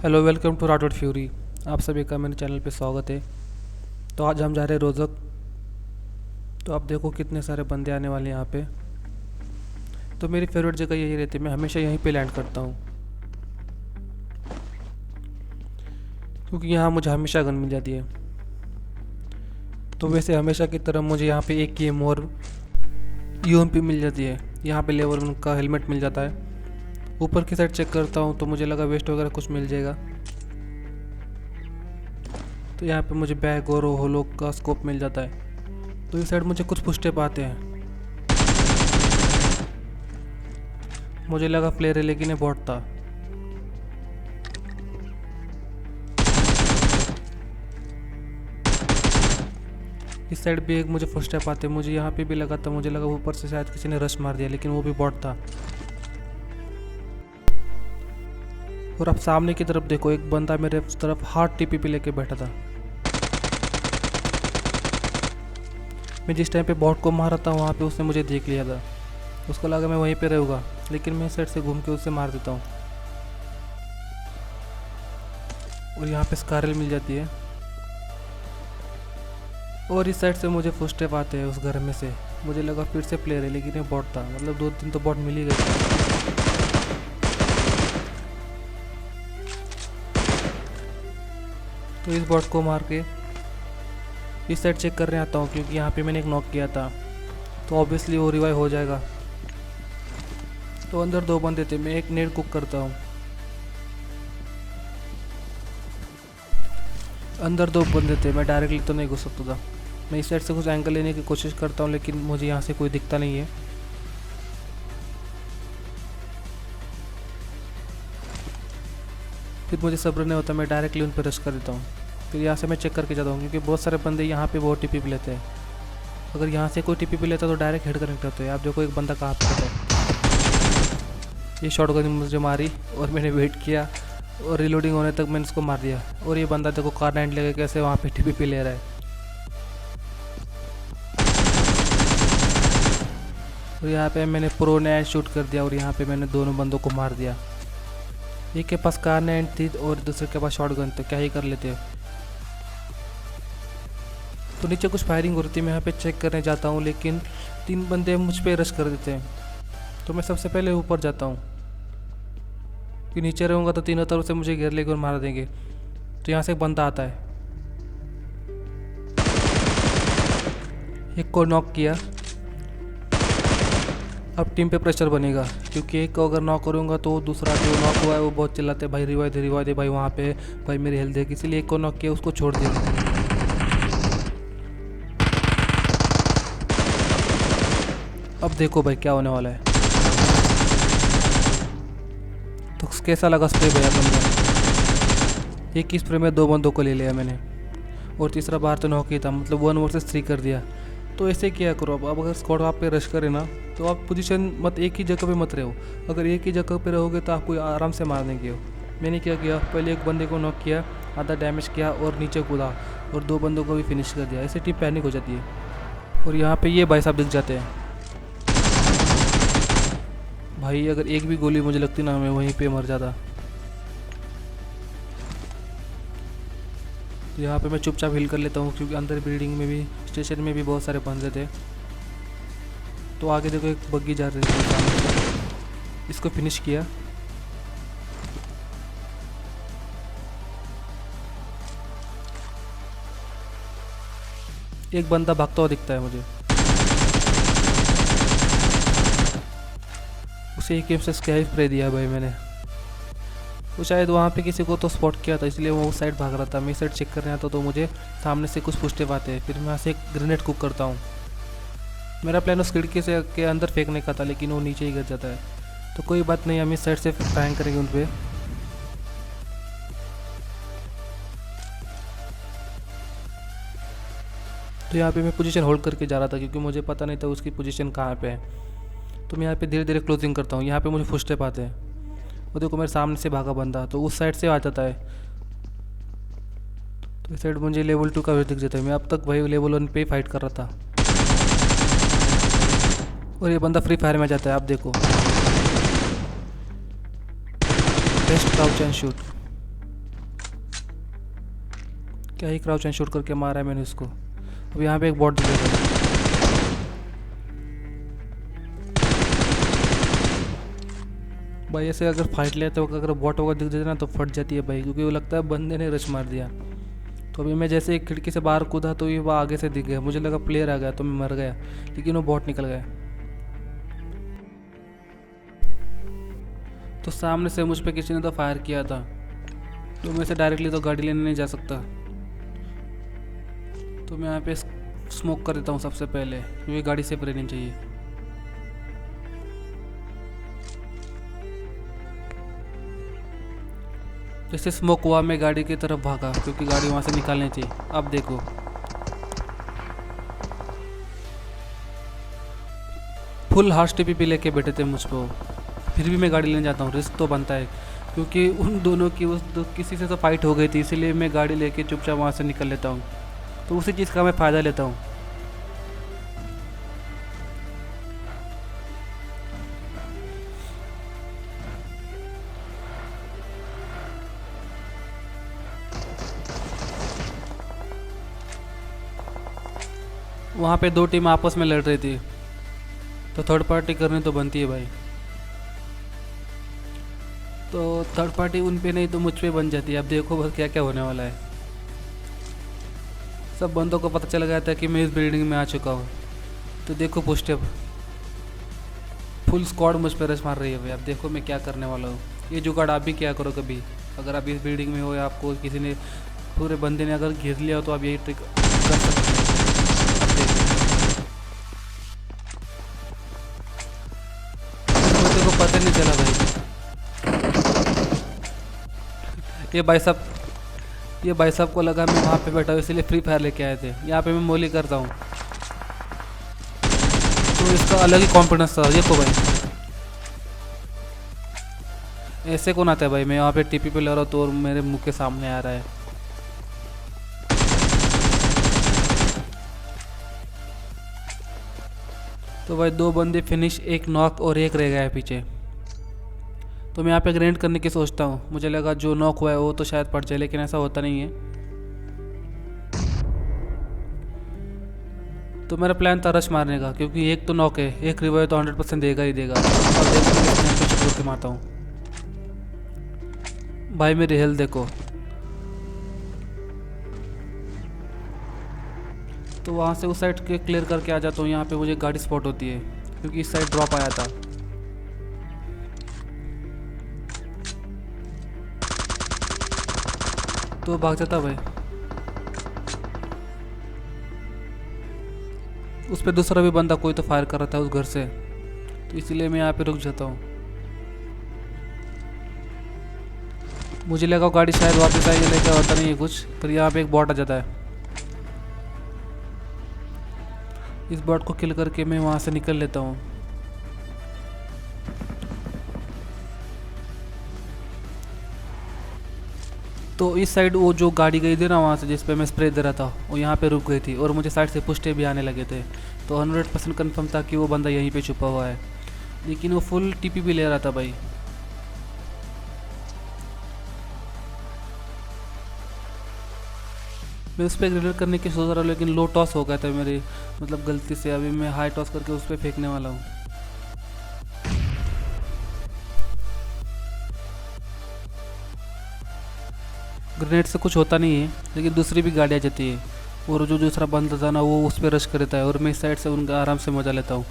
Hello, welcome to Rathore fury. आप सभी का मेरे चैनल पे स्वागत है। तो आज हम जा रहे हैं रोज़क। तो आप देखो कितने सारे बंदे आने वाले हैं यहाँ पे। तो मेरी फेवरेट जगह यही रहती है, मैं हमेशा यहीं पे लैंड करता हूँ क्योंकि यहाँ मुझे हमेशा गन मिल जाती है। तो वैसे हमेशा की तरह मुझे यहाँ पे एक गेम और यूएमपी मिल जाती है। यहाँ पे लेवल 1 का हेलमेट मिल जाता है। ऊपर की साइड चेक करता हूँ तो मुझे लगा वेस्ट वगैरह कुछ मिल जाएगा। तो यहाँ पे मुझे बैग और होलो का स्कोप मिल जाता है। तो इस साइड मुझे कुछ पुस्टेप आते हैं। मुझे लगा प्लेयर है लेकिन ये बॉट था। इस साइड भी एक मुझे फर्स्ट स्टेप आते हैं। मुझे यहाँ पे भी लगा था, मुझे लगा ऊपर से शायद किसी ने रश मार दिया, लेकिन वो भी बॉट था। और अब सामने की तरफ देखो, एक बंदा मेरे तरफ हार्ड टीपी पे लेके बैठा था। मैं जिस टाइम पे बॉट को मारा था वहाँ पे उसने मुझे देख लिया था। उसको लगा मैं वहीं पे रहूँगा, लेकिन मैं इस साइड से घूम के उससे मार देता हूँ। और यहाँ पे स्कारल मिल जाती है। और इस साइड से मुझे फर्स्ट स्टेप आते हैं उस घर में से। मुझे लगा फिर से प्लेयर है, लेकिन ये बॉट था। मतलब 2-3 तो बॉट मिल ही गए। तो इस बॉट को मार के इस साइड चेक करने आता हूँ, क्योंकि यहाँ पे मैंने एक नॉक किया था, तो ऑब्वियसली वो रिवाइव हो जाएगा। तो अंदर 2 बंदे थे, मैं एक नेड कुक करता हूँ। अंदर 2 बंदे थे, मैं डायरेक्टली तो नहीं घुस सकता था। मैं इस साइड से कुछ एंगल लेने की कोशिश करता हूँ, लेकिन मुझे यहाँ से कोई दिखता नहीं है। फिर मुझे सब्र नहीं होता, मैं डायरेक्टली उन पर रश कर देता हूँ। फिर यहाँ से मैं चेक करके जाता हूँ, क्योंकि बहुत सारे बंदे यहाँ पे बहुत टीपी पे लेते हैं। अगर यहाँ से कोई टीपी पे लेता तो डायरेक्ट हेड कनेक्ट होते हैं। आप देखो एक बंदा कहाँ पे है। ये शॉट गन मुझे मारी और मैंने वेट किया और रिलोडिंग होने तक मैंने इसको मार दिया। और ये बंदा देखो कार 9 लेके कैसे वहाँ पे टीपी पे ले रहा है। और यहाँ पे मैंने प्रो 9 शूट कर दिया और यहाँ पे मैंने दोनों बंदों को मार दिया। एक के पास कार 9 थी और दूसरे के पास शॉट गन, तो क्या ही कर लेते। तो नीचे कुछ फायरिंग हो रही थी, मैं यहाँ पे चेक करने जाता हूँ, लेकिन 3 बंदे मुझ पे रश कर देते हैं। तो मैं सबसे पहले ऊपर जाता हूँ, कि नीचे रहूँगा तो तीनों तरफ से मुझे घेर लेकर मार देंगे। तो यहाँ से एक बंदा आता है, एक को नॉक किया। अब टीम पे प्रेशर बनेगा, क्योंकि एक को अगर नॉक करूँगा तो दूसरा जो नॉक हुआ है वो बहुत चिल्लाते भाई रिवाइव दे भाई, वहाँ पे भाई मेरी हेल्थ देख। इसीलिए एक को नॉक किया, उसको छोड़ दिया। अब देखो भाई क्या होने वाला है। तो कैसा लगा स्प्रे भैया तुमने? एक ही स्प्रे में 2 बंदों को ले लिया मैंने, और तीसरा बाहर तो नॉक ही था। मतलब 1 वर्सेस 3 कर दिया। तो ऐसे किया करो। अब अगर स्क्वाड आप पे रश करे ना, तो आप पोजीशन मत एक ही जगह पे मत रहो। अगर एक ही जगह पे रहोगे तो आपको आराम से मार देंगे। मैंने क्या किया, पहले एक बंदे को नॉक किया, आधा डैमेज किया और नीचे कूदा, और 2 बंदों को भी फिनिश कर दिया। ऐसे टीम पैनिक हो जाती है। और यहाँ पे ये भाई साहब दिख जाते हैं। भाई अगर एक भी गोली मुझे लगती ना, मैं वहीं पे मर जाता। तो यहाँ पे मैं चुपचाप हिल कर लेता हूँ, क्योंकि अंदर बिल्डिंग में भी, स्टेशन में भी बहुत सारे बंदे थे। तो आगे देखो एक बग्गी जा रही थी, इसको फिनिश किया। एक बंदा भागता हुआ दिखता है मुझे, उसे एक गेम से स्काई स्प्रे दिया भाई मैंने। वो शायद वहाँ पे किसी को तो स्पॉट किया था, इसलिए वो उस साइड भाग रहा था। मैं इस साइड चेक करने आता तो मुझे सामने से कुछ पुष्टे आते हैं। फिर मैं यहाँ से एक ग्रेनेड कुक करता हूँ। मेरा प्लान उस खिड़की से के अंदर फेंकने का था, लेकिन वो नीचे ही गिर जाता है। तो कोई बात नहीं, हम इस साइड से फायरिंग करेंगे उन पर। तो यहाँ पे मैं पोजीशन होल्ड करके जा रहा था, क्योंकि मुझे पता नहीं था उसकी पोजीशन कहाँ पे है। तो मैं यहाँ पे धीरे धीरे क्लोजिंग करता हूँ। यहाँ पे मुझे फुट स्टेप आते हैं। वो देखो मेरे सामने से भागा बंदा, तो उस साइड से आ जाता है। तो इस साइड मुझे लेवल 2 का व्यू दिख जाता है। मैं अब तक भाई लेवल 1 पे ही फाइट कर रहा था, और ये बंदा फ्री फायर में जाता है। आप देखो, बेस्ट क्राउच एंड शूट। क्या ही क्राउच एंड शूट करके मारा है मैंने उसको। अब यहाँ पे एक बॉट दिखेगा। भाई ऐसे अगर फाइट लेते वक्त अगर बॉट वगैरह दिख जाए ना तो फट जाती है भाई, क्योंकि वो लगता है बंदे ने रश मार दिया। तो अभी मैं जैसे एक खिड़की से बाहर कूदा तो ये वो आगे से दिख गया, मुझे लगा प्लेयर आ गया तो मैं मर गया, लेकिन वो बॉट निकल गया। तो सामने से मुझ पे किसी ने तो फायर किया था, तो मैं से डायरेक्टली तो गाड़ी लेने नहीं जा सकता। तो मैं यहाँ पे स्मोक कर देता हूँ सबसे पहले, क्योंकि गाड़ी सेफ रहनी चाहिए। जैसे स्मोक हुआ मैं गाड़ी की तरफ भागा, क्योंकि गाड़ी वहाँ से निकालनी चाहिए। अब देखो फुल हार्स टीपी लेके बैठे थे मुझ पर, फिर भी मैं गाड़ी लेने जाता हूँ। रिस्क तो बनता है, क्योंकि उन दोनों की किसी से तो फाइट हो गई थी, इसीलिए मैं गाड़ी लेके चुपचाप वहाँ से निकल लेता हूँ। तो उसी चीज़ का मैं फ़ायदा लेता हूँ। वहाँ पे दो टीम आपस में लड़ रही थी, तो थर्ड पार्टी करनी तो बनती है भाई। तो थर्ड पार्टी उन पे नहीं तो मुझ पे बन जाती है। अब देखो बस क्या क्या होने वाला है। सब बंदों को पता चल गया था कि मैं इस बिल्डिंग में आ चुका हूँ। तो देखो पुस्टेप फुल स्क्वाड मुझ पर रश मार रही है भाई। अब देखो मैं क्या करने वाला हूँ। ये जुगाड़ आप भी क्या करो कभी, अगर आप इस बिल्डिंग में हो या आपको किसी ने पूरे बंदे ने अगर घेर लिया हो तो आप यही ट्रिक कर सकते हैं। को पता नहीं चला भाई। ये भाई साहब को लगा मैं वहाँ पे बैठा हूँ, इसलिए फ्री फायर लेके आए थे। यहाँ पे मैं मोली करता हूँ तो इसका अलग ही कॉन्फिडेंस था। देखो भाई ऐसे कौन आता है भाई, मैं यहाँ पे टीपी पे ले रहा हूँ तो मेरे मुंह के सामने आ रहा है। तो भाई दो बंदे फिनिश, एक नॉक और एक रह गया है पीछे। तो मैं यहाँ पे ग्रेंड करने की सोचता हूँ। मुझे लगा जो नॉक हुआ है वो तो शायद पड़ जाए, लेकिन ऐसा होता नहीं है। तो मेरा प्लान था रश मारने का, क्योंकि एक तो नॉक है, एक रिवाइव तो 100% देगा ही देगा। और देखो के मारता हूँ भाई, मेरी हेल्थ देखो। तो वहाँ से उस साइड के क्लियर करके आ जाता हूँ। यहाँ पे मुझे गाड़ी स्पॉट होती है, क्योंकि इस साइड ड्रॉप आया था। तो भाग जाता भाई। उस पर दूसरा भी बंदा कोई तो फायर कर रहा था उस घर से, तो इसलिए मैं यहाँ पे रुक जाता हूँ। मुझे लगा गाड़ी शायद वापस आएगी, लेकर होता नहीं है कुछ। फिर यहाँ पे एक बॉट आ जाता है। इस बॉट को किल करके मैं वहाँ से निकल लेता हूँ। तो इस साइड वो जो गाड़ी गई थी ना वहाँ से, जिस पे मैं स्प्रे दे रहा था, वो यहाँ पे रुक गई थी और मुझे साइड से पुष्टे भी आने लगे थे। तो 100% कन्फर्म था कि वो बंदा यहीं पे छुपा हुआ है, लेकिन वो फुल टीपी भी ले रहा था भाई। मैं उस पर ग्रेनेड करने की सोच रहा हूँ, लेकिन लो टॉस हो गया था मेरी मतलब गलती से। अभी मैं हाई टॉस करके उस पर फेंकने वाला हूँ। ग्रेनेड से कुछ होता नहीं है, लेकिन दूसरी भी गाड़ी आ जाती है, और जो दूसरा बंदा था ना वो उस पर रश करता है, और मैं इस साइड से उनका आराम से मजा लेता हूँ।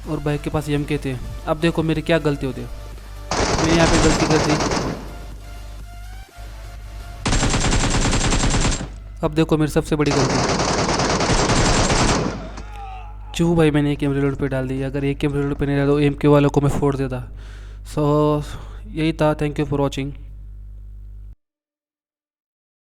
और भाई के पास एमके थे। अब देखो मेरी क्या गलती होती है, मैं यहाँ पे गलती कर दी। अब देखो मेरी सबसे बड़ी गलती, क्यों भाई मैंने एक एम रिलोड पे डाल दी। अगर एक एम रिलोड पे नहीं डाला तो एम के वालों को मैं फोड़ देता। सो यही था। Thank you for watching.